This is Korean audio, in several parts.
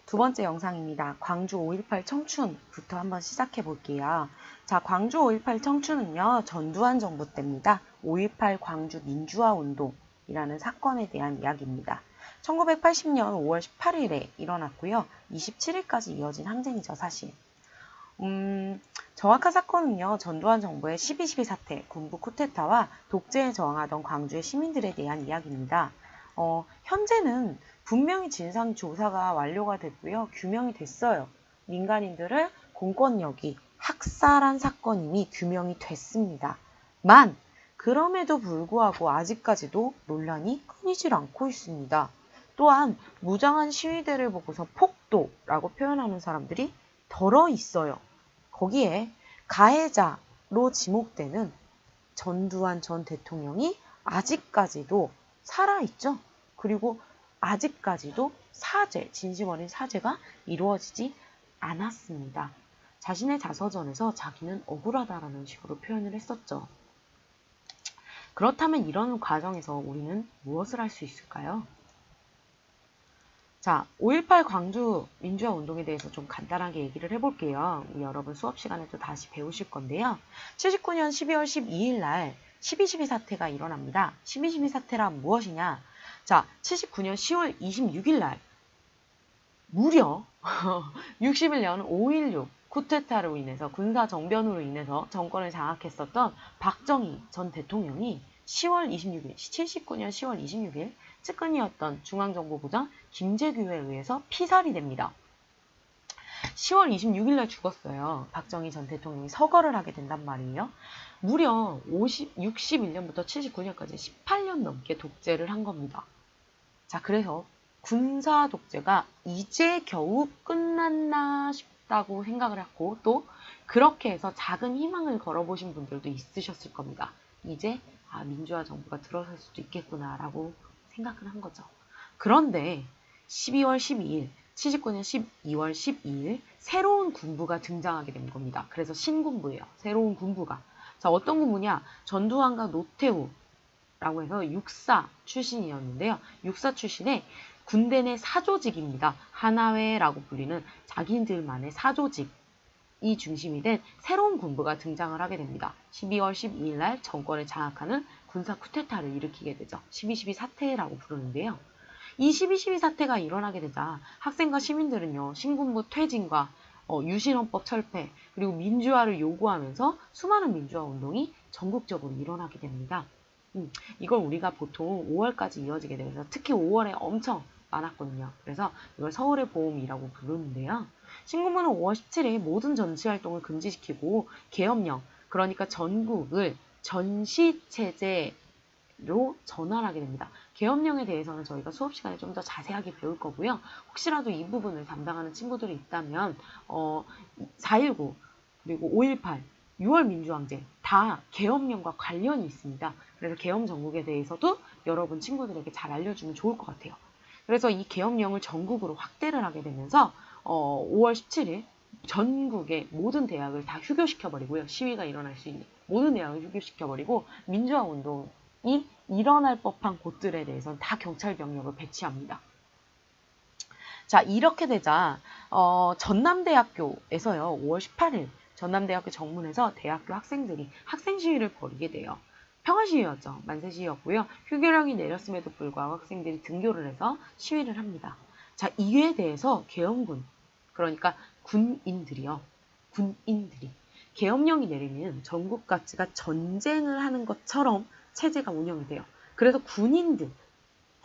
두 번째 영상입니다. 광주 5.18 청춘부터 한번 시작해 볼게요. 자, 광주 5.18 청춘은요, 전두환 정부 때입니다. 5.18 광주 민주화 운동이라는 사건에 대한 이야기입니다. 1980년 5월 18일에 일어났고요. 27일까지 이어진 항쟁이죠, 사실. 정확한 사건은요, 전두환 정부의 12.12 사태, 군부 쿠데타와 독재에 저항하던 광주의 시민들에 대한 이야기입니다. 현재는 분명히 진상조사가 완료가 됐고요. 규명이 됐어요. 민간인들을 공권력이 학살한 사건임이 규명이 됐습니다. 그럼에도 불구하고 아직까지도 논란이 끊이질 않고 있습니다. 또한 무장한 시위대를 보고서 폭도라고 표현하는 사람들이 덜어 있어요. 거기에 가해자로 지목되는 전두환 전 대통령이 아직까지도 살아있죠. 그리고 아직까지도 진심 어린 사죄가 이루어지지 않았습니다. 자신의 자서전에서 자기는 억울하다라는 식으로 표현을 했었죠. 그렇다면 이런 과정에서 우리는 무엇을 할 수 있을까요? 자, 5.18 광주 민주화 운동에 대해서 좀 간단하게 얘기를 해볼게요. 여러분 수업 시간에도 다시 배우실 건데요. 79년 12월 12일 날 12.12 사태가 일어납니다. 12.12 사태란 무엇이냐? 자, 79년 10월 26일 날 무려 60일 연 5.16 쿠데타로 인해서 군사정변으로 인해서 정권을 장악했었던 박정희 전 대통령이 10월 26일, 79년 10월 26일 측근이었던 중앙정보부장 김재규에 의해서 피살이 됩니다. 10월 26일 날 죽었어요. 박정희 전 대통령이 서거를 하게 된단 말이에요. 무려 61년부터 79년까지 18년 넘게 독재를 한 겁니다. 자, 그래서 군사 독재가 이제 겨우 끝났나 싶다고 생각을 하고 또 그렇게 해서 작은 희망을 걸어보신 분들도 있으셨을 겁니다. 이제 민주화 정부가 들어설 수도 있겠구나 라고 생각을 한 거죠. 그런데 12월 12일, 79년 12월 12일 새로운 군부가 등장하게 된 겁니다. 그래서 신군부예요. 새로운 군부가. 자, 어떤 군부냐? 전두환과 노태우라고 해서 육사 출신이었는데요. 육사 출신의 군대 내 사조직입니다. 하나회라고 불리는 자기들만의 사조직이 중심이 된 새로운 군부가 등장을 하게 됩니다. 12월 12일 날 정권을 장악하는 군사 쿠데타를 일으키게 되죠. 12.12 사태라고 부르는데요. 이 12.12 사태가 일어나게 되자 학생과 시민들은요, 신군부 퇴진과 유신헌법 철폐, 그리고 민주화를 요구하면서 수많은 민주화 운동이 전국적으로 일어나게 됩니다. 이걸 우리가 보통 5월까지 이어지게 되면서 특히 5월에 엄청 많았거든요. 그래서 이걸 서울의 봄이라고 부르는데요. 신군부는 5월 17일 모든 전시활동을 금지시키고 계엄령, 그러니까 전국을 전시체제로 전환하게 됩니다. 계엄령에 대해서는 저희가 수업 시간에 좀 더 자세하게 배울 거고요. 혹시라도 이 부분을 담당하는 친구들이 있다면 4.19 그리고 5.18 6월 민주항쟁 다 계엄령과 관련이 있습니다. 그래서 계엄 정국에 대해서도 여러분 친구들에게 잘 알려주면 좋을 것 같아요. 그래서 이 계엄령을 전국으로 확대를 하게 되면서 5월 17일 전국의 모든 대학을 다 휴교시켜버리고요. 시위가 일어날 수 있는 모든 대학을 휴교시켜버리고 민주화 운동이 일어날 법한 곳들에 대해서는 다 경찰 병력을 배치합니다. 자, 이렇게 되자 전남대학교에서요. 5월 18일 전남대학교 정문에서 대학교 학생들이 학생 시위를 벌이게 돼요. 평화시위였죠. 만세시위였고요. 휴교령이 내렸음에도 불구하고 학생들이 등교를 해서 시위를 합니다. 자, 이에 대해서 계엄군, 그러니까 군인들이 계엄령이 내리면 전국 가치가 전쟁을 하는 것처럼 체제가 운영이 돼요. 그래서 군인들,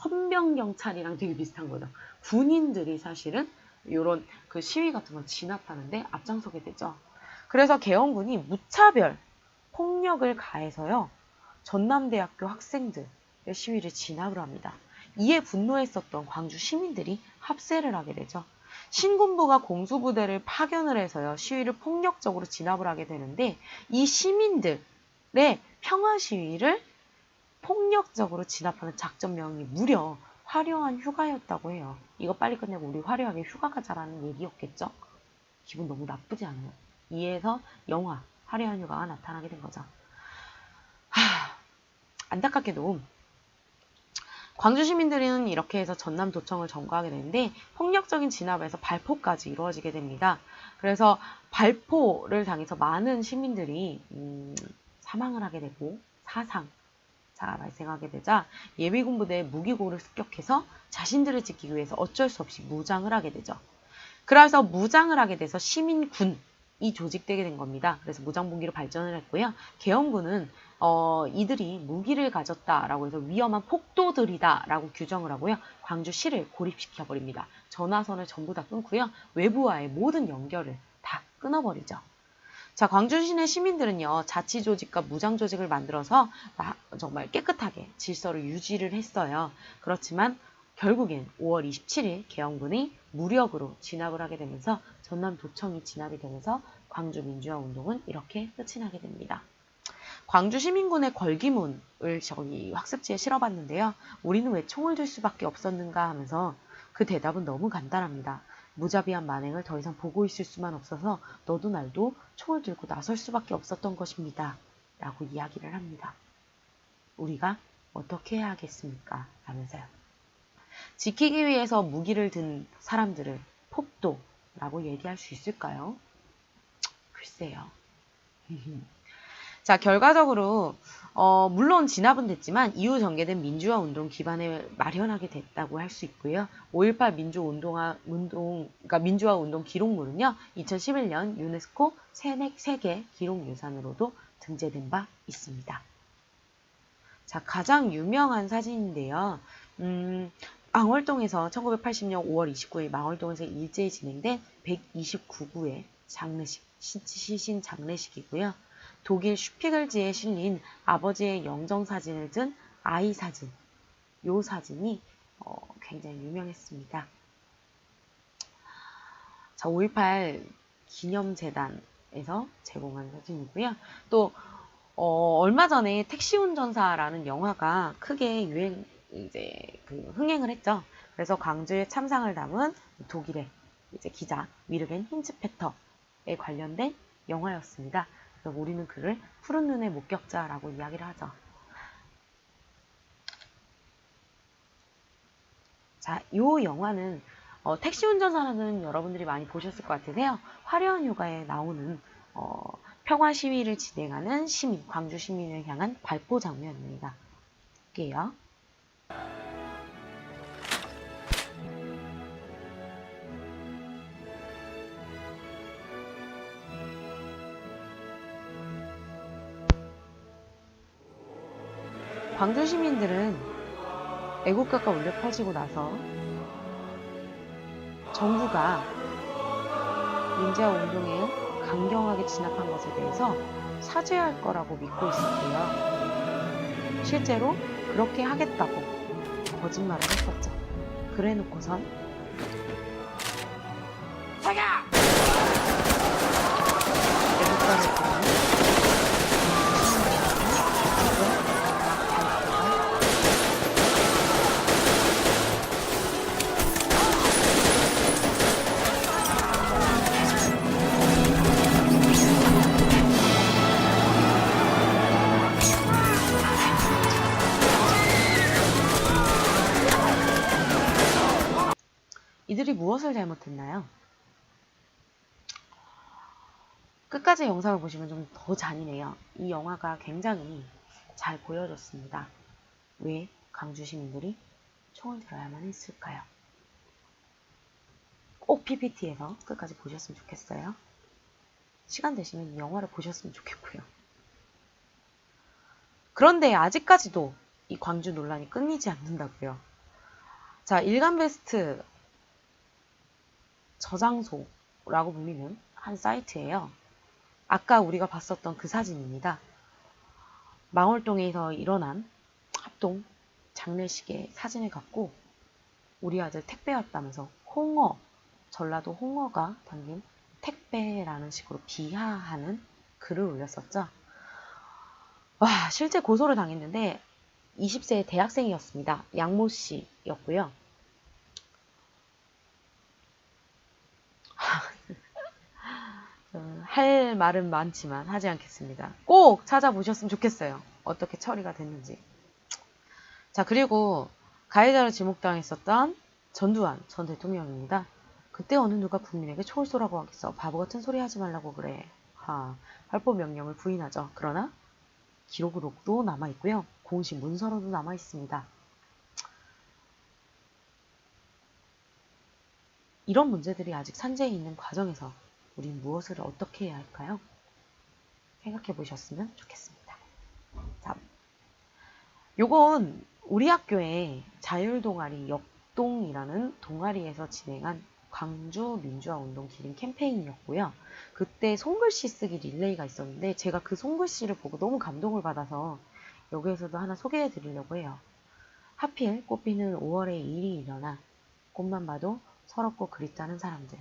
헌병경찰이랑 되게 비슷한 거죠. 군인들이 사실은 이런 그 시위 같은 걸 진압하는데 앞장서게 되죠. 그래서 계엄군이 무차별 폭력을 가해서요. 전남대학교 학생들의 시위를 진압을 합니다. 이에 분노했었던 광주 시민들이 합세를 하게 되죠. 신군부가 공수부대를 파견을 해서요. 시위를 폭력적으로 진압을 하게 되는데 이 시민들의 평화 시위를 폭력적으로 진압하는 작전명이 무려 화려한 휴가였다고 해요. 이거 빨리 끝내고 우리 화려하게 휴가 가자라는 얘기였겠죠? 기분 너무 나쁘지 않아요? 이에서 영화 화려한 휴가가 나타나게 된 거죠. 안타깝게도 광주 시민들은 이렇게 해서 전남도청을 점거하게 되는데 폭력적인 진압에서 발포까지 이루어지게 됩니다. 그래서 발포를 당해서 많은 시민들이 사망을 하게 되고 사상자가 발생하게 되자 예비군부대의 무기고를 습격해서 자신들을 지키기 위해서 어쩔 수 없이 무장을 하게 되죠. 그래서 무장을 하게 돼서 시민군이 조직되게 된 겁니다. 그래서 무장분기로 발전을 했고요. 계엄군은 이들이 무기를 가졌다라고 해서 위험한 폭도들이다라고 규정을 하고요. 광주시를 고립시켜버립니다. 전화선을 전부 다 끊고요. 외부와의 모든 연결을 다 끊어버리죠. 자, 광주 시내 시민들은요, 자치조직과 무장조직을 만들어서 정말 깨끗하게 질서를 유지를 했어요. 그렇지만 결국엔 5월 27일 계엄군이 무력으로 진압을 하게 되면서 전남도청이 진압이 되면서 광주 민주화 운동은 이렇게 끝이 나게 됩니다. 광주 시민군의 걸기문을 저기 학습지에 실어봤는데요. 우리는 왜 총을 들 수밖에 없었는가 하면서 그 대답은 너무 간단합니다. 무자비한 만행을 더 이상 보고 있을 수만 없어서 너도 날도 총을 들고 나설 수밖에 없었던 것입니다. 라고 이야기를 합니다. 우리가 어떻게 해야 하겠습니까? 라면서요. 지키기 위해서 무기를 든 사람들을 폭도라고 얘기할 수 있을까요? 글쎄요. 자, 결과적으로 물론 진압은 됐지만 이후 전개된 민주화 운동 기반을 마련하게 됐다고 할 수 있고요. 5.18 그러니까 민주화 운동 기록물은요. 2011년 유네스코 세계 기록유산으로도 등재된 바 있습니다. 자, 가장 유명한 사진인데요. 망월동에서 1980년 5월 29일 망월동에서 일제히 진행된 129구의 장례식, 시신 장례식이고요. 독일 슈피글지에 실린 아버지의 영정사진을 든 아이 사진, 요 사진이 굉장히 유명했습니다. 자, 5.18 기념재단에서 제공한 사진이고요. 또 얼마 전에 택시운전사라는 영화가 크게 흥행을 했죠. 그래서 광주의 참상을 담은 독일의 기자 위르겐 힌츠페터에 관련된 영화였습니다. 그래서 우리는 그를 푸른 눈의 목격자라고 이야기를 하죠. 자, 이 영화는 택시 운전사는 여러분들이 많이 보셨을 것 같으세요. 화려한 휴가에 나오는 평화 시위를 진행하는 시민, 광주 시민을 향한 발포 장면입니다. 볼게요. 광주 시민들은 애국가가 울려 퍼지고 나서 정부가 민주화 운동에 강경하게 진압한 것에 대해서 사죄할 거라고 믿고 있었고요. 실제로 그렇게 하겠다고 거짓말을 했었죠. 그래 놓고선 애국가를 부르는 이들이 무엇을 잘못했나요? 끝까지 영상을 보시면 좀 더 잔인해요. 이 영화가 굉장히 잘 보여줬습니다. 왜 광주 시민들이 총을 들어야만 했을까요? 꼭 PPT에서 끝까지 보셨으면 좋겠어요. 시간 되시면 이 영화를 보셨으면 좋겠고요. 그런데 아직까지도 이 광주 논란이 끊이지 않는다고요. 자, 일간베스트 저장소라고 불리는 한 사이트예요. 아까 우리가 봤었던 그 사진입니다. 망월동에서 일어난 합동 장례식의 사진을 갖고 우리 아들 택배 왔다면서 홍어, 전라도 홍어가 담긴 택배라는 식으로 비하하는 글을 올렸었죠. 와, 실제 고소를 당했는데 20세의 대학생이었습니다. 양모 씨였고요. 할 말은 많지만 하지 않겠습니다. 꼭 찾아보셨으면 좋겠어요. 어떻게 처리가 됐는지. 자, 그리고 가해자로 지목당했었던 전두환 전 대통령입니다. 그때 어느 누가 국민에게 총을 쏘라고 하겠어. 바보 같은 소리 하지 말라고 그래. 활법 명령을 부인하죠. 그러나 기록으로도 남아있고요. 공식 문서로도 남아있습니다. 이런 문제들이 아직 산재해 있는 과정에서 우린 무엇을 어떻게 해야 할까요? 생각해 보셨으면 좋겠습니다. 자, 요건 우리 학교의 자율동아리 역동이라는 동아리에서 진행한 광주 민주화운동 기린 캠페인이었고요. 그때 손글씨 쓰기 릴레이가 있었는데 제가 그 손글씨를 보고 너무 감동을 받아서 여기에서도 하나 소개해 드리려고 해요. 하필 꽃피는 5월에 일이 일어나 꽃만 봐도 서럽고 그립다는 사람들.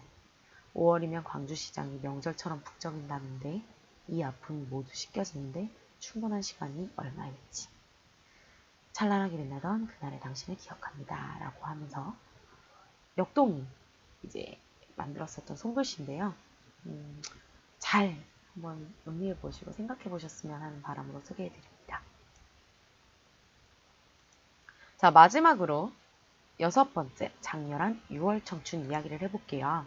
5월이면 광주시장이 명절처럼 북적인다는데 이 아픔이 모두 씻겨지는데 충분한 시간이 얼마일지. 찬란하게 빛나던 그날의 당신을 기억합니다. 라고 하면서 역동이 이제 만들었었던 손글씨인데요. 잘 한번 음미해 보시고 생각해 보셨으면 하는 바람으로 소개해 드립니다. 자, 마지막으로 6번째 장렬한 6월 청춘 이야기를 해볼게요.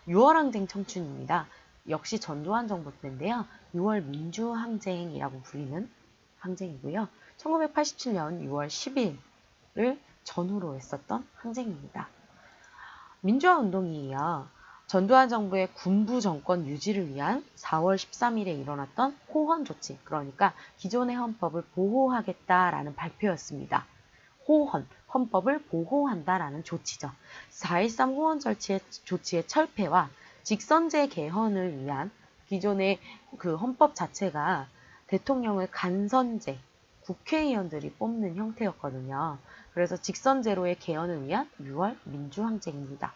6월 항쟁 청춘입니다. 역시 전두환 정부 때인데요. 6월 민주항쟁이라고 불리는 항쟁이고요. 1987년 6월 10일을 전후로 했었던 항쟁입니다. 민주화운동이 이어 전두환 정부의 군부 정권 유지를 위한 4월 13일에 일어났던 호헌 조치, 그러니까 기존의 헌법을 보호하겠다라는 발표였습니다. 호헌, 헌법을 보호한다라는 조치죠. 4.13 호헌 조치의 철폐와 직선제 개헌을 위한 기존의 그 헌법 자체가 대통령을 간선제, 국회의원들이 뽑는 형태였거든요. 그래서 직선제로의 개헌을 위한 6월 민주항쟁입니다.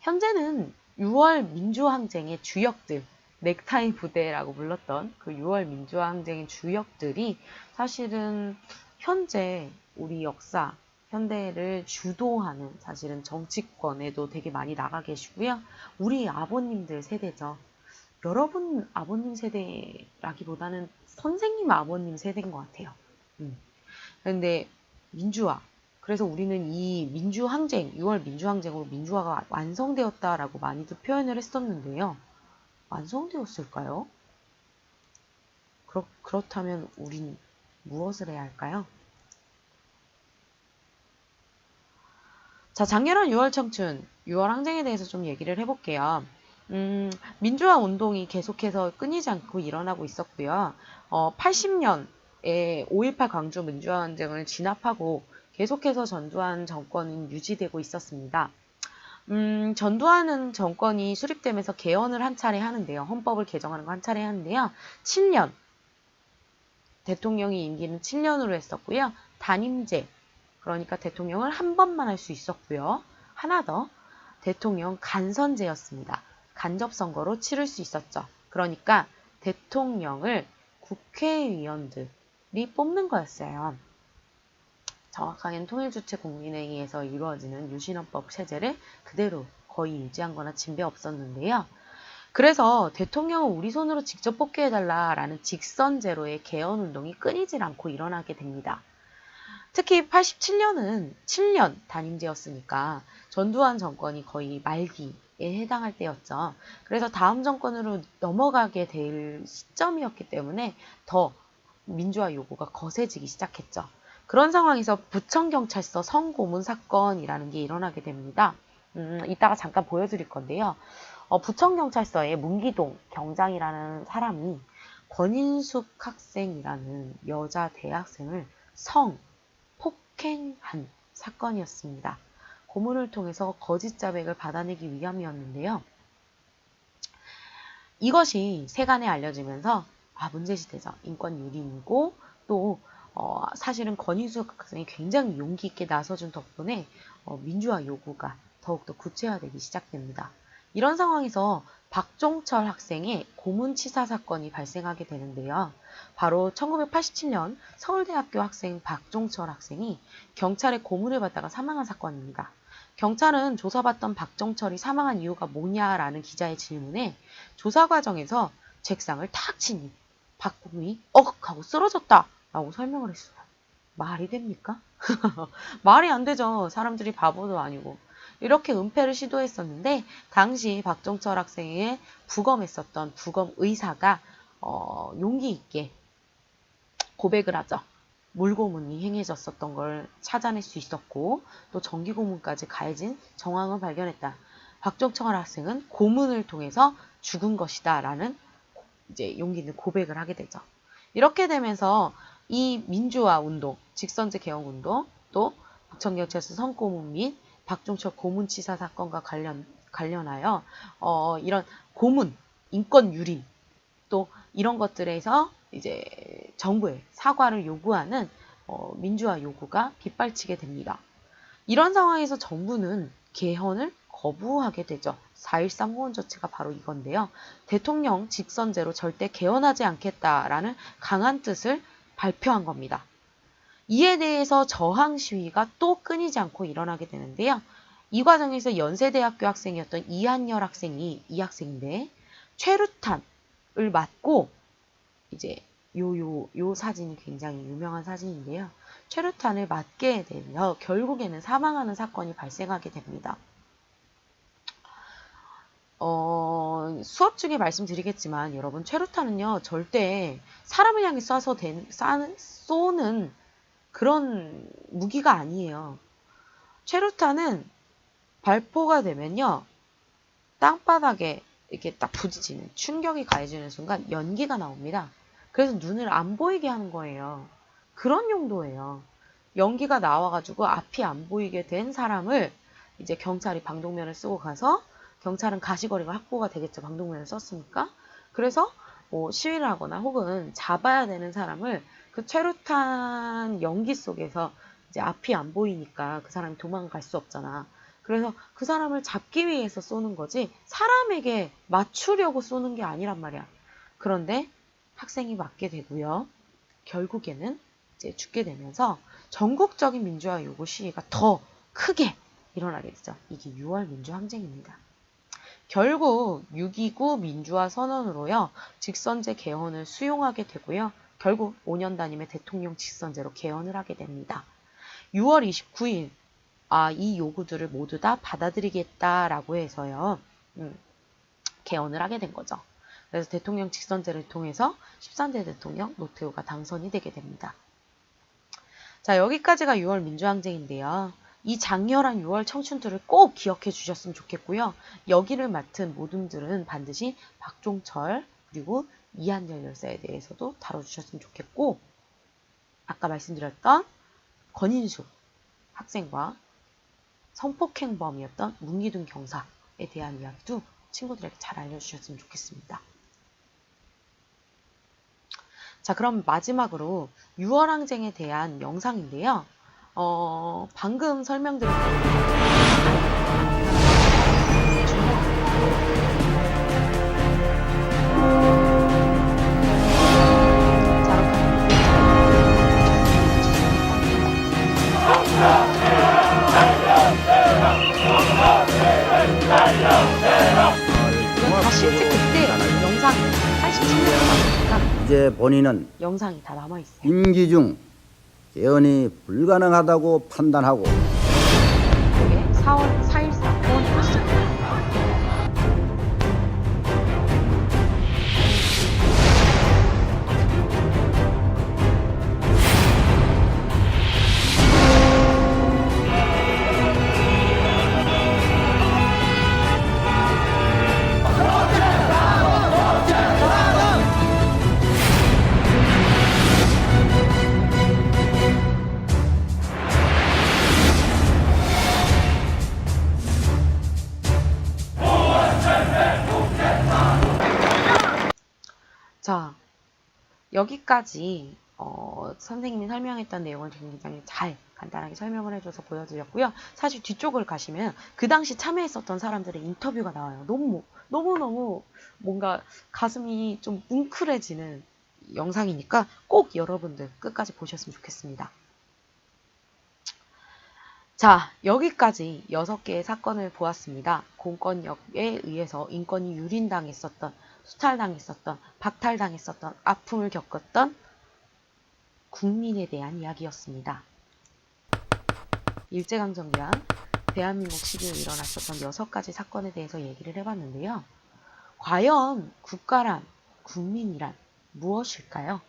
현재는 6월 민주항쟁의 주역들, 넥타이 부대라고 불렀던 그 6월 민주항쟁의 주역들이 사실은 현재 우리 역사, 현대를 주도하는 사실은 정치권에도 되게 많이 나가 계시고요. 우리 아버님들 세대죠. 여러분 아버님 세대라기보다는 선생님 아버님 세대인 것 같아요. 그런데 민주화. 그래서 우리는 이 민주항쟁, 6월 민주항쟁으로 민주화가 완성되었다라고 많이들 표현을 했었는데요. 완성되었을까요? 그렇다면 우린 무엇을 해야 할까요? 자, 장렬한 6월 청춘, 6월 항쟁에 대해서 좀 얘기를 해볼게요. 민주화 운동이 계속해서 끊이지 않고 일어나고 있었고요. 80년에 5.18 광주 민주화 항쟁을 진압하고 계속해서 전두환 정권은 유지되고 있었습니다. 전두환은 정권이 수립되면서 개헌을 한 차례 하는데요. 헌법을 개정하는 거 한 차례 하는데요. 7년, 대통령이 임기는 7년으로 했었고요. 단임제, 그러니까 대통령을 한 번만 할 수 있었고요. 하나 더, 대통령 간선제였습니다. 간접선거로 치를 수 있었죠. 그러니까 대통령을 국회의원들이 뽑는 거였어요. 정확하게는 통일주체국민회의에서 이루어지는 유신헌법 체제를 그대로 거의 유지한 거나 진배 없었는데요. 그래서 대통령을 우리 손으로 직접 뽑게 해달라라는 직선제로의 개헌운동이 끊이질 않고 일어나게 됩니다. 특히 87년은 7년 단임제였으니까 전두환 정권이 거의 말기에 해당할 때였죠. 그래서 다음 정권으로 넘어가게 될 시점이었기 때문에 더 민주화 요구가 거세지기 시작했죠. 그런 상황에서 부천경찰서 성고문 사건이라는 게 일어나게 됩니다. 이따가 잠깐 보여드릴 건데요. 부천경찰서에 문기동 경장이라는 사람이 권인숙 학생이라는 여자 대학생을 폭행한 사건이었습니다. 고문을 통해서 거짓 자백을 받아내기 위함이었는데요. 이것이 세간에 알려지면서 문제시되죠. 인권 유린이고 또 사실은 권인숙 학생이 굉장히 용기 있게 나서준 덕분에 민주화 요구가 더욱더 구체화되기 시작됩니다. 이런 상황에서 박종철 학생의 고문치사 사건이 발생하게 되는데요. 바로 1987년 서울대학교 학생 박종철 학생이 경찰의 고문을 받다가 사망한 사건입니다. 경찰은 조사받던 박종철이 사망한 이유가 뭐냐라는 기자의 질문에 조사 과정에서 책상을 탁 치니 박고문이 하고 쓰러졌다 라고 설명을 했어요. 말이 됩니까? 말이 안 되죠. 사람들이 바보도 아니고. 이렇게 은폐를 시도했었는데 당시 박종철 학생의 부검했었던 부검 의사가 용기 있게 고백을 하죠. 물고문이 행해졌었던 걸 찾아낼 수 있었고 또 정기고문까지 가해진 정황을 발견했다. 박종철 학생은 고문을 통해서 죽은 것이다 라는 이제 용기 있는 고백을 하게 되죠. 이렇게 되면서 이 민주화 운동, 직선제 개혁 운동, 또 부천경찰서 성고문 및 박종철 고문치사 사건과 관련하여 이런 고문, 인권 유린, 또 이런 것들에서 이제 정부에 사과를 요구하는 민주화 요구가 빗발치게 됩니다. 이런 상황에서 정부는 개헌을 거부하게 되죠. 4.13 호언조치가 바로 이건데요. 대통령 직선제로 절대 개헌하지 않겠다라는 강한 뜻을 발표한 겁니다. 이에 대해서 저항 시위가 또 끊이지 않고 일어나게 되는데요. 이 과정에서 연세대학교 학생이었던 이한열 학생이 이 학생인데 최루탄을 맞고 이제 요 사진이 굉장히 유명한 사진인데요. 최루탄을 맞게 되며 결국에는 사망하는 사건이 발생하게 됩니다. 수업 중에 말씀드리겠지만 여러분 최루탄은요 절대 사람을 향해 쏘는 그런 무기가 아니에요. 최루탄은 발포가 되면요 땅바닥에 이렇게 딱 부딪히는 충격이 가해지는 순간 연기가 나옵니다. 그래서 눈을 안 보이게 하는 거예요. 그런 용도예요. 연기가 나와가지고 앞이 안 보이게 된 사람을 이제 경찰이 방독면을 쓰고 가서 경찰은 가시거리가 확보가 되겠죠. 방독면을 썼으니까. 그래서 뭐 시위를 하거나 혹은 잡아야 되는 사람을 그 최루탄 연기 속에서 이제 앞이 안 보이니까 그 사람이 도망갈 수 없잖아. 그래서 그 사람을 잡기 위해서 쏘는 거지 사람에게 맞추려고 쏘는 게 아니란 말이야. 그런데 학생이 맞게 되고요. 결국에는 이제 죽게 되면서 전국적인 민주화 요구 시위가 더 크게 일어나게 되죠. 이게 6월 민주항쟁입니다. 결국 6.29 민주화 선언으로요. 직선제 개헌을 수용하게 되고요. 결국 5년 단임의 대통령 직선제로 개헌을 하게 됩니다. 6월 29일 이 요구들을 모두 다 받아들이겠다라고 해서요. 개헌을 하게 된 거죠. 그래서 대통령 직선제를 통해서 13대 대통령 노태우가 당선이 되게 됩니다. 자, 여기까지가 6월 민주항쟁인데요. 이 장렬한 6월 청춘들을 꼭 기억해 주셨으면 좋겠고요. 여기를 맡은 모둠들은 반드시 박종철 그리고 이한열 열사에 대해서도 다뤄주셨으면 좋겠고 아까 말씀드렸던 권인수 학생과 성폭행범이었던 문기둥 경사에 대한 이야기도 친구들에게 잘 알려주셨으면 좋겠습니다. 자, 그럼 마지막으로 6월 항쟁에 대한 영상인데요. 방금 설명드렸던 실제 그때 영상 87년 이제 본인은 영상이 다 남아있어요. 임기 중 개헌이 불가능하다고 판단하고 이게 4월 4.14 호언으로 시작합니다. 자, 여기까지 선생님이 설명했던 내용을 굉장히 잘 간단하게 설명을 해줘서 보여드렸고요. 사실 뒤쪽을 가시면 그 당시 참여했었던 사람들의 인터뷰가 나와요. 너무너무 뭔가 가슴이 좀 뭉클해지는 영상이니까 꼭 여러분들 끝까지 보셨으면 좋겠습니다. 자, 여기까지 6개의 사건을 보았습니다. 공권력에 의해서 인권이 유린당했었던, 수탈당했었던, 박탈당했었던, 아픔을 겪었던 국민에 대한 이야기였습니다. 일제강점기와 대한민국 시기에 일어났었던 6가지 사건에 대해서 얘기를 해봤는데요. 과연 국가란, 국민이란 무엇일까요?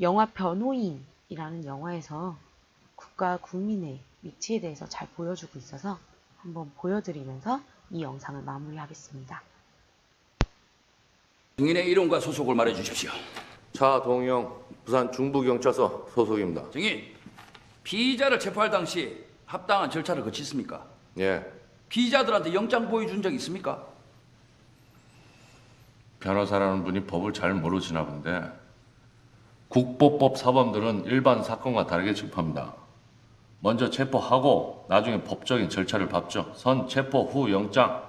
영화 변호인이라는 영화에서 국가와 국민의 위치에 대해서 잘 보여주고 있어서 한번 보여드리면서 이 영상을 마무리하겠습니다. 증인의 이름과 소속을 말해 주십시오. 차동영 부산 중부경찰서 소속입니다. 증인, 피의자를 체포할 당시 합당한 절차를 거쳤습니까? 예, 피의자들한테 영장 보여준 적 있습니까? 변호사라는 분이 법을 잘 모르시나 본데 국보법 사범들은 일반 사건과 다르게 취급합니다. 먼저 체포하고 나중에 법적인 절차를 밟죠. 선 체포 후 영장.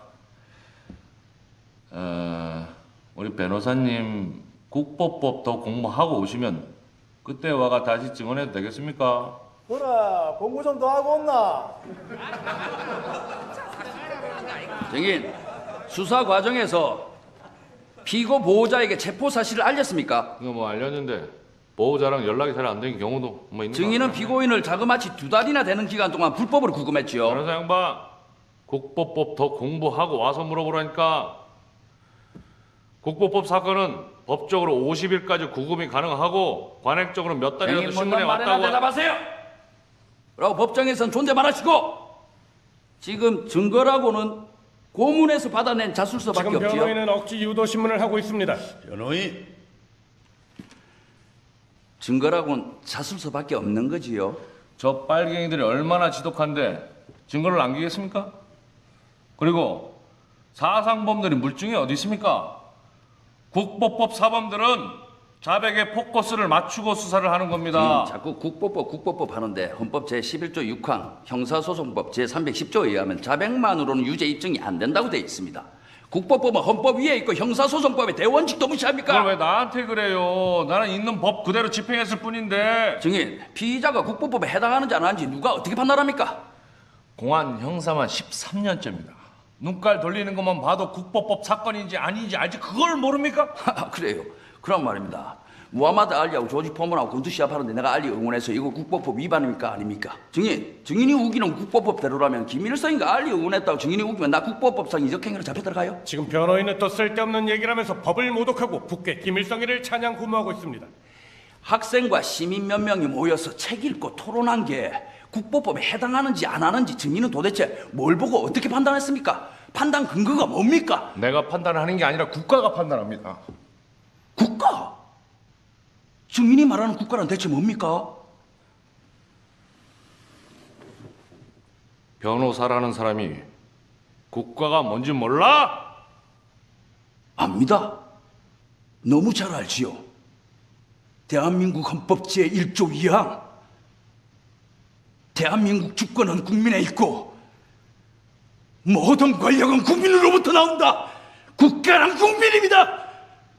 우리 변호사님 국보법 더 공부하고 오시면 그때 와가 다시 증언해도 되겠습니까? 그래, 공부 좀 더 하고 온나? 증인, 수사 과정에서 피고 보호자에게 체포 사실을 알렸습니까? 이거 뭐 알렸는데 보호자랑 연락이 잘 안 되는 경우도 뭐 있는 증인은 거 피고인을 자그마치 2달이나 되는 기간 동안 불법으로 구금했지요. 변호사 양반 국보법 더 공부하고 와서 물어보라니까. 국보법 사건은 법적으로 50일까지 구금이 가능하고 관행적으로 몇 달이라도 증인 신문에 묻는 말에나 왔다고. 대답하세요. 라고 법정에선 존댓말 하시고 지금 증거라고는 고문에서 받아낸 자술서밖에 지금 없지요. 변호인은 억지 유도 신문을 하고 있습니다. 변호인, 증거라고는 자술서밖에 없는 거지요. 저 빨갱이들이 얼마나 지독한데 증거를 남기겠습니까? 그리고 사상범들이 물증이 어디 있습니까? 국보법 사범들은 자백에 포커스를 맞추고 수사를 하는 겁니다. 자꾸 국보법 하는데 헌법 제11조 6항 형사소송법 제310조에 의하면 자백만으로는 유죄 입증이 안 된다고 되어 있습니다. 국보법은 헌법 위에 있고 형사소송법의 대원칙도 무시합니까? 그걸 왜 나한테 그래요? 나는 있는 법 그대로 집행했을 뿐인데. 증인, 피의자가 국보법에 해당하는지 안 하는지 누가 어떻게 판단합니까? 공안 형사만 13년째입니다. 눈깔 돌리는 것만 봐도 국보법 사건인지 아닌지 알지 그걸 모릅니까? 그래요. 그런 말입니다. 무하마드 알리하고 조지 포먼하고 권투 시합하는데 내가 알리 응원해서 이거 국보법 위반입니까 아닙니까? 증인이 우기는 국보법대로라면 김일성인가 알리 응원했다고 증인이 우기면 나 국보법상 이적행위로 잡혀 들어가요? 지금 변호인은 또 쓸데없는 얘기를 하면서 법을 모독하고 국회 김일성이를 찬양 구모하고 있습니다. 학생과 시민 몇 명이 모여서 책 읽고 토론한 게 국보법에 해당하는지 안 하는지 증인은 도대체 뭘 보고 어떻게 판단했습니까? 판단 근거가 뭡니까? 내가 판단하는 게 아니라 국가가 판단합니다. 국가? 증인이 말하는 국가란 대체 뭡니까? 변호사라는 사람이 국가가 뭔지 몰라? 압니다. 너무 잘 알지요. 대한민국 헌법 제1조 2항 대한민국 주권은 국민에 있고 모든 권력은 국민으로부터 나온다. 국가란 국민입니다.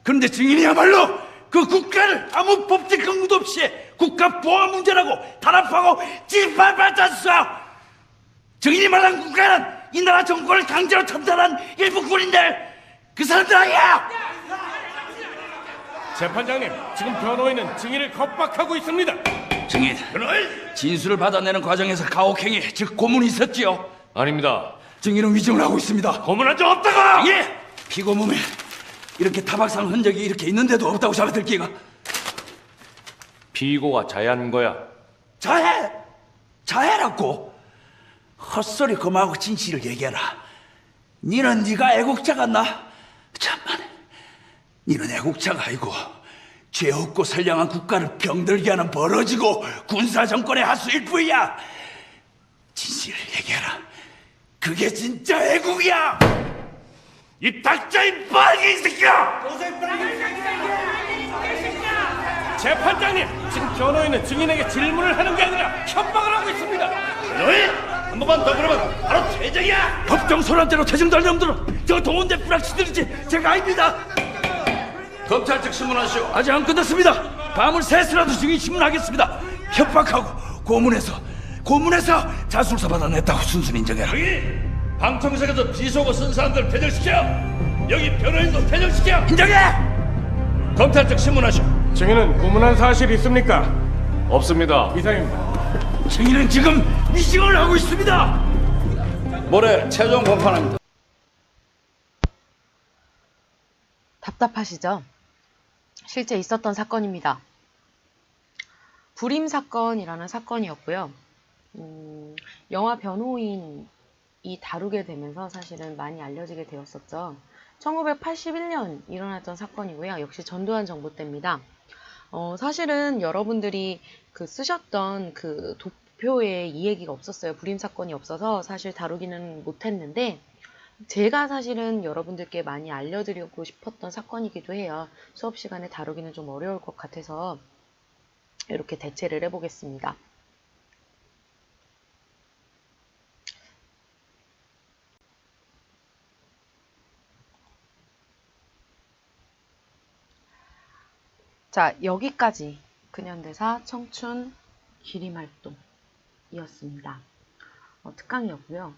그런데 증인이야말로 그 국가를 아무 법적 근거도 없이 국가 보안 문제라고 탄압하고 짓밟았었어. 증인이 말한 국가는 이 나라 정권을 강제로 천탈한 일부 군인들, 그 사람들 아니야. 재판장님, 지금 변호인은 증인을 겁박하고 있습니다. 증인, 진술을 받아내는 과정에서 가혹행위, 즉 고문이 있었지요. 아닙니다. 증인은 위증을 하고 있습니다. 고문한 적 없다고! 예! 피고 몸에 이렇게 타박상 흔적이 이렇게 있는데도 없다고 잡아들 기가. 피고가 자해한 거야. 자해라고? 헛소리 그만하고 진실을 얘기해라. 니는 네가 애국자 같나? 참만, 니는 애국자가 아니고 죄 없고 선량한 국가를 병들게 하는 벌어지고 군사정권의 하수일 뿐이야. 진실을 얘기해라. 그게 진짜 애국이야. 이 닥쳐, 이 빨갱이 새끼야! 재판장님, 지금 변호인은 증인에게 질문을 하는 게 아니라 협박을 하고 있습니다. 너희 한 번만 더 그러면 바로 퇴정이야. 법정 소란대로 퇴정될 놈들은 저 동원대 불락시들이지 제가 아닙니다. 검찰 측 신문하시오. 아직 안 끝났습니다. 밤을 새서라도 증인 신문하겠습니다. 협박하고 고문해서 자술서 받아냈다고 순순히 인정해라. 여기 방청석에서 비속어 쓴 사람들 퇴정시켜. 여기 변호인도 퇴정시켜. 인정해. 검찰 측 신문하시오. 증인은 고문한 사실이 있습니까? 없습니다. 이상입니다. 증인은 지금 미싱을 하고 있습니다. 모레 최종 공판합니다. 답답하시죠? 실제 있었던 사건입니다. 불임 사건이라는 사건이었고요. 영화 변호인이 다루게 되면서 사실은 많이 알려지게 되었었죠. 1981년 일어났던 사건이고요. 역시 전두환 정부 때입니다. 사실은 여러분들이 쓰셨던 그 도표에 이 얘기가 없었어요. 불임 사건이 없어서 사실 다루기는 못했는데, 제가 사실은 여러분들께 많이 알려드리고 싶었던 사건이기도 해요. 수업 시간에 다루기는 좀 어려울 것 같아서 이렇게 대체를 해보겠습니다. 자, 여기까지 근현대사 청춘 기림활동이었습니다. 특강이었고요.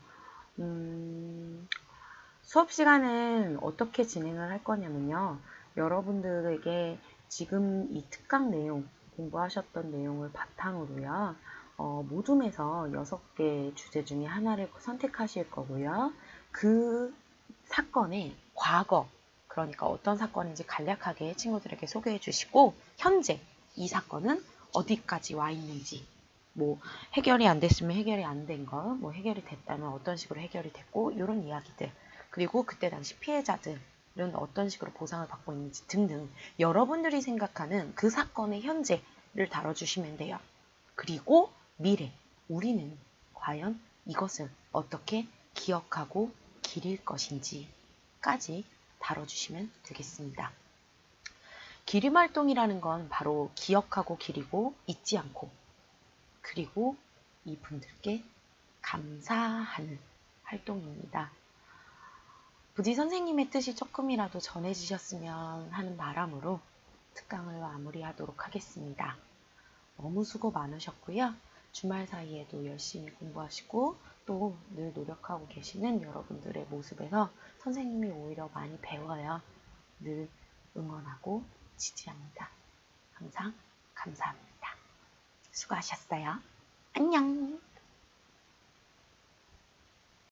수업 시간은 어떻게 진행을 할 거냐면요. 여러분들에게 지금 이 특강 내용, 공부하셨던 내용을 바탕으로요. 모둠에서 6개 주제 중에 하나를 선택하실 거고요. 그 사건의 과거, 그러니까 어떤 사건인지 간략하게 친구들에게 소개해 주시고, 현재 이 사건은 어디까지 와 있는지, 뭐 해결이 안 됐으면 해결이 안 된 거, 뭐 해결이 됐다면 어떤 식으로 해결이 됐고, 이런 이야기들, 그리고 그때 당시 피해자들은 어떤 식으로 보상을 받고 있는지 등등 여러분들이 생각하는 그 사건의 현재를 다뤄주시면 돼요. 그리고 미래, 우리는 과연 이것을 어떻게 기억하고 기릴 것인지까지 다뤄주시면 되겠습니다. 기림활동이라는 건 바로 기억하고 기리고 잊지 않고, 그리고 이분들께 감사하는 활동입니다. 부디 선생님의 뜻이 조금이라도 전해지셨으면 하는 바람으로 특강을 마무리하도록 하겠습니다. 너무 수고 많으셨고요. 주말 사이에도 열심히 공부하시고 또 늘 노력하고 계시는 여러분들의 모습에서 선생님이 오히려 많이 배워요. 늘 응원하고 지지합니다. 항상 감사합니다. 수고하셨어요. 안녕.